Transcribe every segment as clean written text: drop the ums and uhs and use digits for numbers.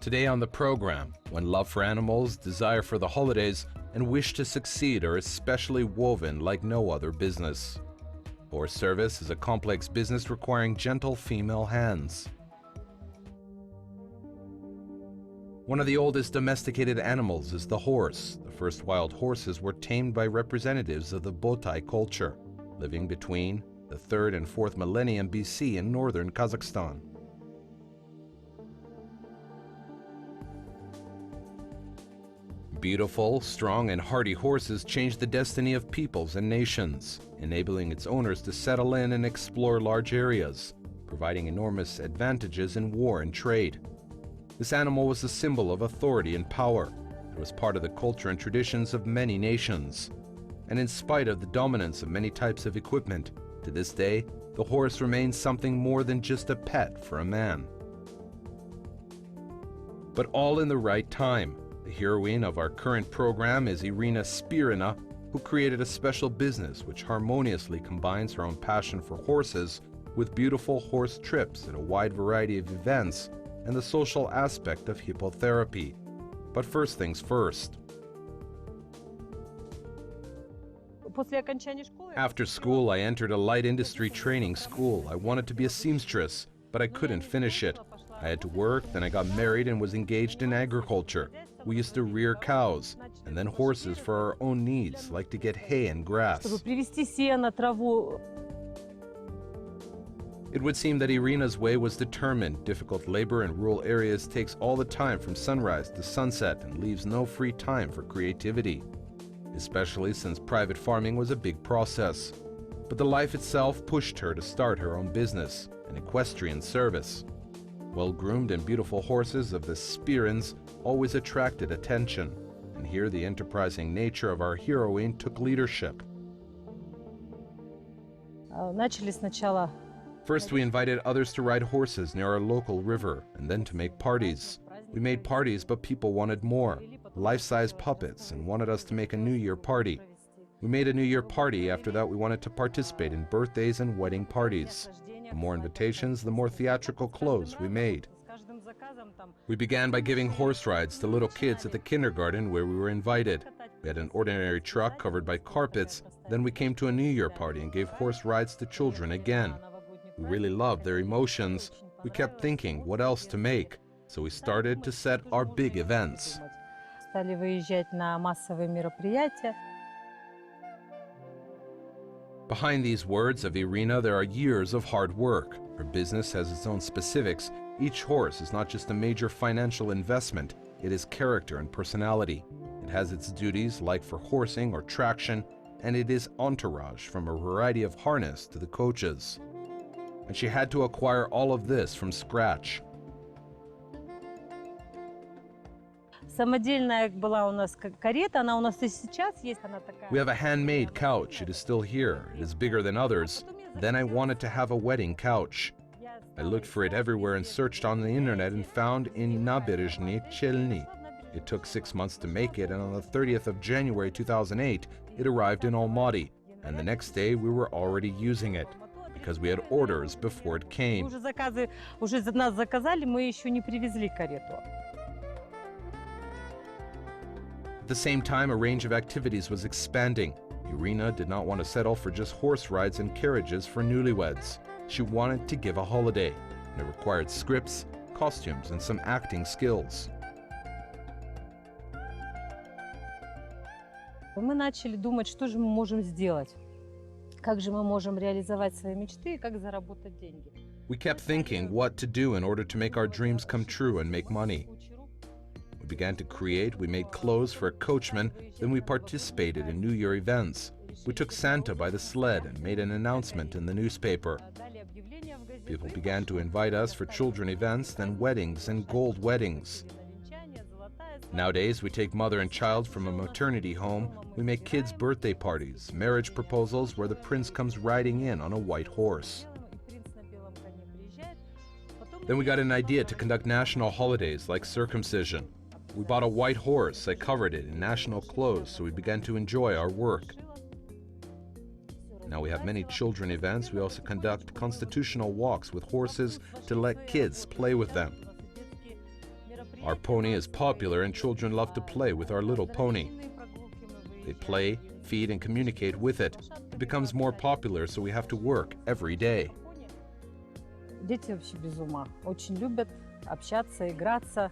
Today on the program, when love for animals, desire for the holidays, and wish to succeed are especially woven like no other business. Horse service is a complex business requiring gentle female hands. One of the oldest domesticated animals is the horse. The first wild horses were tamed by representatives of the Botai culture, living between the 3rd and 4th millennium BC in northern Kazakhstan. Beautiful, strong, and hardy horses changed the destiny of peoples and nations, enabling its owners to settle in and explore large areas, providing enormous advantages in war and trade. This animal was a symbol of authority and power. It was part of the culture and traditions of many nations. And in spite of the dominance of many types of equipment, to this day, the horse remains something more than just a pet for a man. But all in the right time. The heroine of our current program is Irina Spirina, who created a special business which harmoniously combines her own passion for horses with beautiful horse trips at a wide variety of events and the social aspect of hippotherapy. But first things first. After school, I entered a light industry training school. I wanted to be a seamstress, but I couldn't finish it. I had to work, then I got married and was engaged in agriculture. We used to rear cows, and then horses for our own needs, like to get hay and grass. It would seem that Irina's way was determined. Difficult labor in rural areas takes all the time from sunrise to sunset and leaves no free time for creativity, especially since private farming was a big process. But the life itself pushed her to start her own business, an equestrian service. Well-groomed and beautiful horses of the Spirins always attracted attention, and here the enterprising nature of our heroine took leadership. First, we invited others to ride horses near our local river, and then to make parties. We made parties, but people wanted more, life-size puppets, and wanted us to make a New Year party. We made a New Year party. After that, we wanted to participate in birthdays and wedding parties. The more invitations, the more theatrical clothes we made. We began by giving horse rides to little kids at the kindergarten where we were invited. We had an ordinary truck covered by carpets. Then we came to a New Year party and gave horse rides to children again. We really loved their emotions. We kept thinking what else to make, so we started to set our big events. Behind these words of Irina, there are years of hard work. Her business has its own specifics. Each horse is not just a major financial investment, it is character and personality. It has its duties, like for horsing or traction, and it is entourage, from a variety of harness to the coaches. And she had to acquire all of this from scratch. We have a handmade couch. It is still here. It is bigger than others. Then I wanted to have a wedding couch. I looked for it everywhere and searched on the internet and found in Naberezhny Chelny. It took 6 months to make it, and on the 30th of January 2008, it arrived in Almaty. And the next day, we were already using it, because we had orders before it came. At the same time, a range of activities was expanding. Irina did not want to settle for just horse rides and carriages for newlyweds. She wanted to give a holiday, and it required scripts, costumes, and some acting skills. Мы начали думать, что же мы можем сделать, как же мы можем реализовать свои мечты и как заработать деньги. We kept thinking what to do in order to make our dreams come true and make money. We began to create, we made clothes for a coachman, then we participated in New Year events. We took Santa by the sled and made an announcement in the newspaper. People began to invite us for children events, then weddings and gold weddings. Nowadays, we take mother and child from a maternity home, we make kids' birthday parties, marriage proposals where the prince comes riding in on a white horse. Then we got an idea to conduct national holidays like circumcision. We bought a white horse, I covered it in national clothes, so we began to enjoy our work. Now we have many children events. We also conduct constitutional walks with horses to let kids play with them. Our pony is popular and children love to play with our little pony. They play, feed, and communicate with it. It becomes more popular, so we have to work every day. Дети вообще без ума. Очень любят общаться, играться.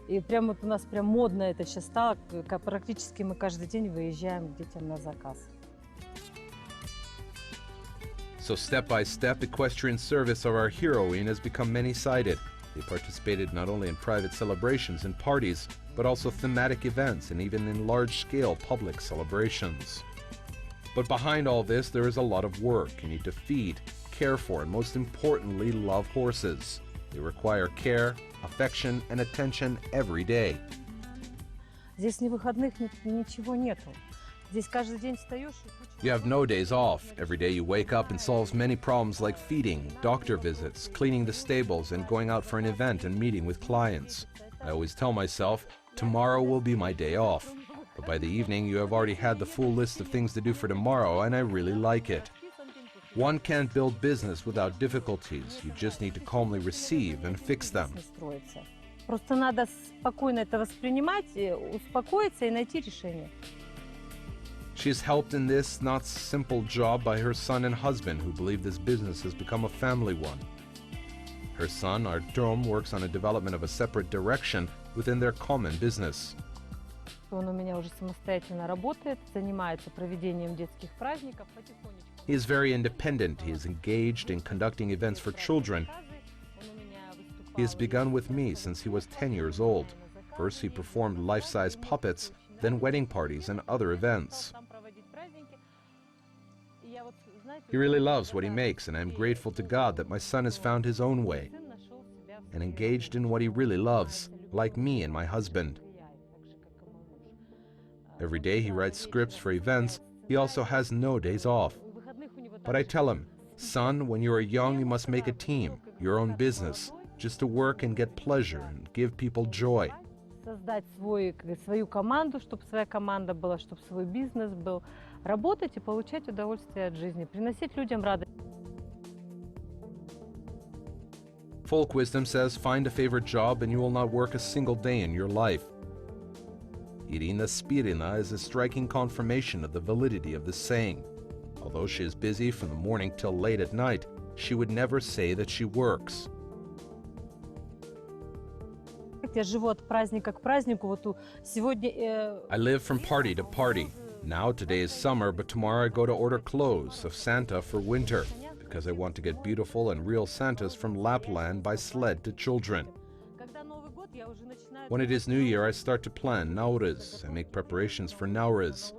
И прям вот у нас прям модно это сейчас стало. Практически мы каждый день выезжаем к детям на заказ. So step by step, equestrian service of our heroine has become many-sided. They participated not only in private celebrations and parties, but also thematic events and even in large-scale public celebrations. But behind all this, there is a lot of work. You need to feed, care for, and most importantly, love horses. They require care, affection, and attention every day. Здесь ни выходных, ничего нету. Здесь каждый день встаешь и... You have no days off. Every day you wake up and solve many problems like feeding, doctor visits, cleaning the stables, and going out for an event and meeting with clients. I always tell myself, tomorrow will be my day off. But by the evening, you have already had the full list of things to do for tomorrow, and I really like it. One can't build business without difficulties. You just need to calmly receive and fix them. Просто надо спокойно это воспринимать, успокоиться и найти решение. She is helped in this not simple job by her son and husband, who believe this business has become a family one. Her son, Artem, works on a development of a separate direction within their common business. Он у меня уже самостоятельно работает, занимается проведением детских праздников потихонечку. He is very independent. He is engaged in conducting events for children. He has begun with me since he was 10 years old. First, he performed life-size puppets, then wedding parties and other events. He really loves what he makes, and I am grateful to God that my son has found his own way and engaged in what he really loves, like me and my husband. Every day he writes scripts for events. He also has no days off. But I tell him, son, when you are young, you must make a team, your own business, just to work and get pleasure and give people joy. Создать свою команду, чтобы своя команда была, чтобы свой бизнес был. Работать и получать удовольствие от жизни, приносить людям радость. Folk wisdom says, find a favorite job and you will not work a single day in your life. Irina Spirina is a striking confirmation of the validity of this saying. Although she is busy from the morning till late at night, she would never say that she works. Я живу от праздника к празднику. Вот сегодня. I live from party to party. Now today is summer, but tomorrow I go to order clothes of Santa for winter because I want to get beautiful and real Santas from Lapland by sled to children. When it is New Year, I start to plan Nowruz. I make preparations for Nowruz.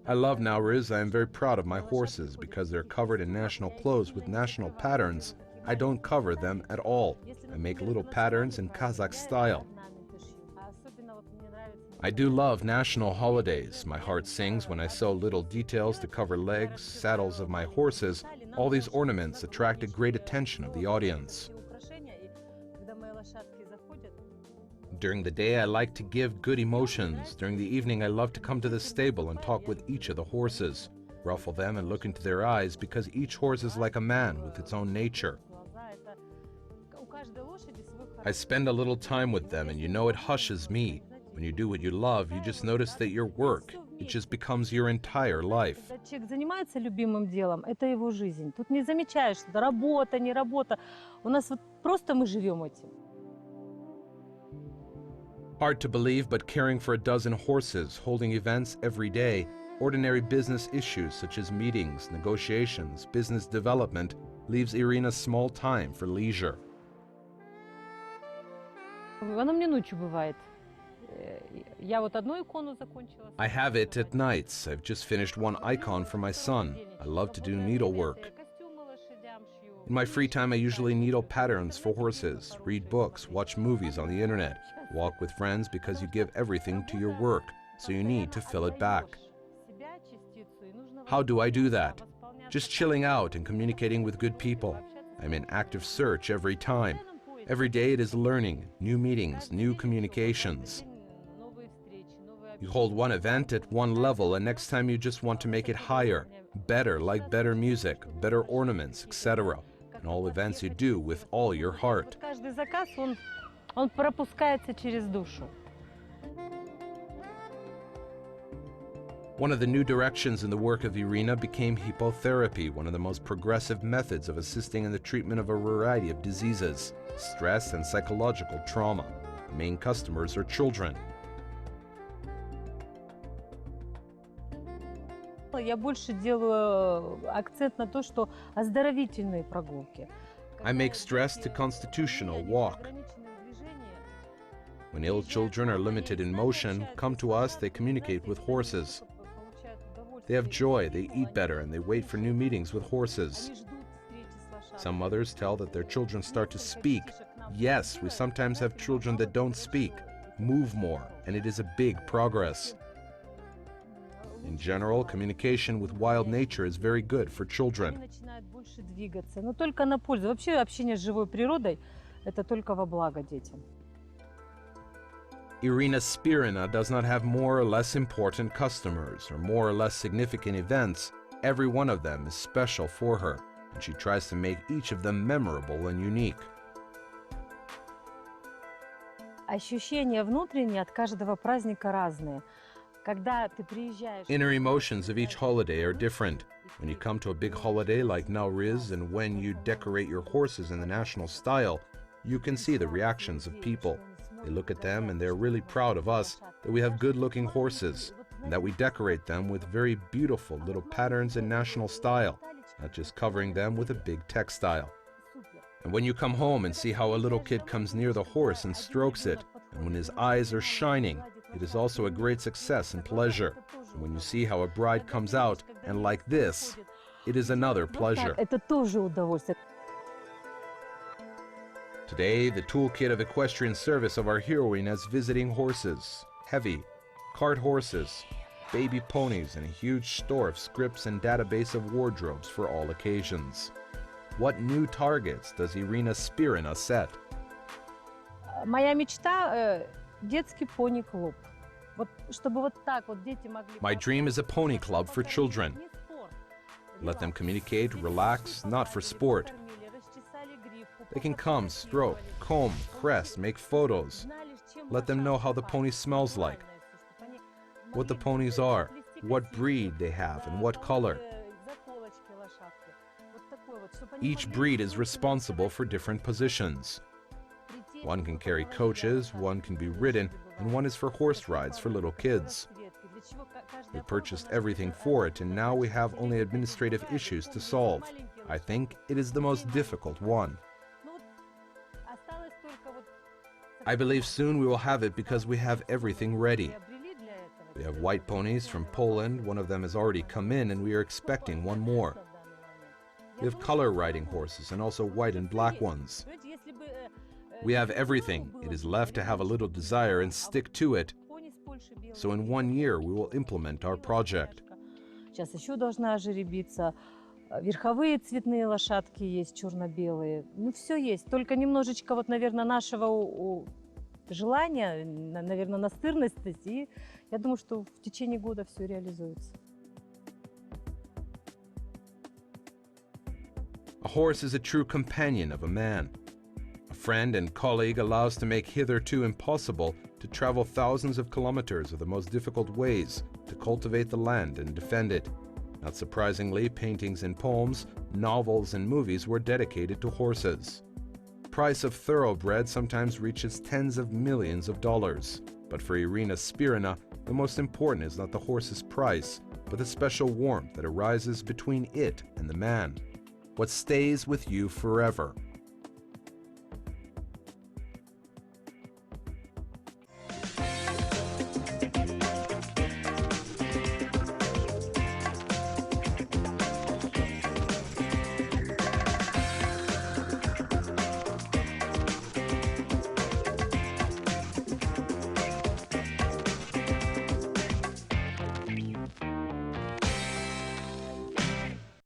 I love Nowruz. I am very proud of my horses because they're covered in national clothes with national patterns. I don't cover them at all. I make little patterns in Kazakh style. I do love national holidays. My heart sings when I sew little details to cover legs, saddles of my horses. All these ornaments attract a great attention of the audience. During the day, I like to give good emotions. During the evening, I love to come to the stable and talk with each of the horses, ruffle them and look into their eyes because each horse is like a man with its own nature. I spend a little time with them and you know it hushes me. When you do what you love, you just notice that your work, it just becomes your entire life. Когда человек занимается любимым делом, это его жизнь. Тут не замечаешь, что работа, не работа. У нас вот просто мы живем этим. Hard to believe, but caring for a dozen horses, holding events every day, ordinary business issues such as meetings, negotiations, business development, leaves Irina small time for leisure. Она мне ночью бывает. Я вот одну икону закончила. I have it at nights. I've just finished one icon for my son. I love to do needlework. In my free time, I usually needle patterns for horses, read books, watch movies on the internet, walk with friends because you give everything to your work, so you need to fill it back. How do I do that? Just chilling out and communicating with good people. I'm in active search every time. Every day it is learning, new meetings, new communications. You hold one event at one level and next time you just want to make it higher, better, like better music, better ornaments, etc. And all events you do with all your heart. Каждый заказ, он Он пропускается через душу. One of the new directions in the work of Irina became hippotherapy, one of the most progressive methods of assisting in the treatment of a variety of diseases, stress and psychological trauma. The main customers are children. Я больше делаю акцент на то, что оздоровительные прогулки. I make stress to constitutional walk. When ill children are limited in motion, come to us, they communicate with horses. They have joy, they eat better, and they wait for new meetings with horses. Some mothers tell that their children start to speak. Yes, we sometimes have children that don't speak, move more, and it is a big progress. In general, communication with wild nature is very good for children. Начинают больше двигаться, но только на пользу. Вообще общение с живой природой – это только во благо детям. Irina's Spirina does not have more or less important customers or more or less significant events. Every one of them is special for her, and she tries to make each of them memorable and unique. Ощущения внутренние от каждого праздника разные. Когда ты приезжаешь... Inner emotions of each holiday are different. When you come to a big holiday like Nowruz and when you decorate your horses in the national style, you can see the reactions of people. They look at them and they're really proud of us that we have good-looking horses and that we decorate them with very beautiful little patterns in national style, not just covering them with a big textile. And when you come home and see how a little kid comes near the horse and strokes it, and when his eyes are shining, it is also a great success and pleasure. And when you see how a bride comes out and like this, it is another pleasure. Это тоже удовольствие. Today, the toolkit of equestrian service of our heroine has visiting horses, heavy, cart horses, baby ponies, and a huge store of scripts and database of wardrobes for all occasions. What new targets does Irina Spirina set? Моя мечта – детский пони-клуб. Вот, чтобы вот так вот дети могли... My dream is a pony club for children. Let them communicate, relax, not for sport. They can come, stroke, comb, crest, make photos. Let them know how the pony smells like, what the ponies are, what breed they have, and what color. Each breed is responsible for different positions. One can carry coaches, one can be ridden, and one is for horse rides for little kids. We purchased everything for it, and now we have only administrative issues to solve. I think it is the most difficult one. I believe soon we will have it because we have everything ready. We have white ponies from Poland, one of them has already come in and we are expecting one more. We have color riding horses and also white and black ones. We have everything, it is left to have a little desire and stick to it. So in 1 year we will implement our project. Сейчас еще должна ожеребиться. Верховые цветные лошадки есть, черно-белые. Ну, все есть. Только немножечко, вот, наверное, нашего желания, наверное, настырности. И я думаю, что в течение года все реализуется. A horse is a true companion of a man. A friend and colleague allows to make hitherto impossible to travel thousands of kilometers of the most difficult ways to cultivate the land and defend it. Not surprisingly, paintings and poems, novels and movies were dedicated to horses. The price of thoroughbred sometimes reaches tens of millions of dollars. But for Irina Spirina, the most important is not the horse's price, but the special warmth that arises between it and the man. What stays with you forever.